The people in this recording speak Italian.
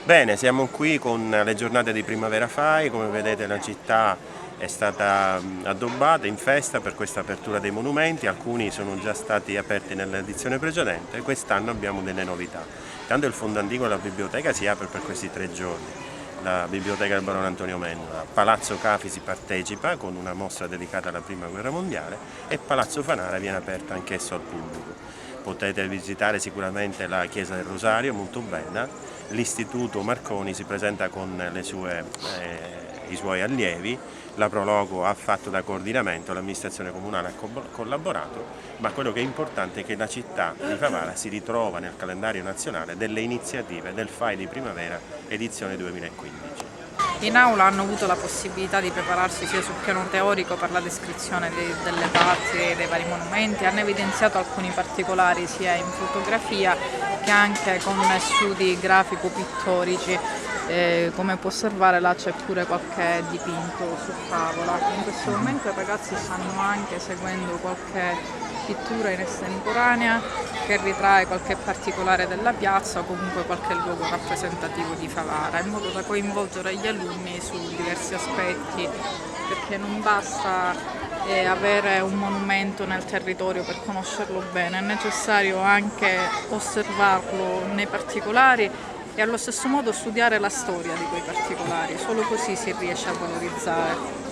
Bene, siamo qui con le giornate di Primavera Fai, come vedete la città è stata addobbata in festa per questa apertura dei monumenti, alcuni sono già stati aperti nell'edizione precedente e quest'anno abbiamo delle novità. Intanto il Fondo Antico e la biblioteca si apre per questi 3 giorni. La biblioteca del Barone Antonio Mendola, Palazzo Cafi si partecipa con una mostra dedicata alla Prima Guerra Mondiale e Palazzo Fanara viene aperto anch'esso al pubblico. Potete visitare sicuramente la Chiesa del Rosario, molto bella, l'Istituto Marconi si presenta con i suoi allievi, la Prologo ha fatto da coordinamento, l'amministrazione comunale ha collaborato, ma quello che è importante è che la città di Favara si ritrova nel calendario nazionale delle iniziative del FAI di Primavera edizione 2015. In aula hanno avuto la possibilità di prepararsi sia sul piano teorico per la descrizione delle parti dei vari monumenti, hanno evidenziato alcuni particolari sia in fotografia che anche con studi grafico-pittorici. Come può osservare là c'è pure qualche dipinto su tavola. In questo momento i ragazzi stanno anche seguendo qualche pittura in estemporanea che ritrae qualche particolare della piazza o comunque qualche luogo rappresentativo di Favara, in modo da coinvolgere gli alunni su diversi aspetti, perché non basta avere un monumento nel territorio per conoscerlo bene, è necessario anche osservarlo nei particolari e allo stesso modo studiare la storia di quei particolari, solo così si riesce a valorizzare.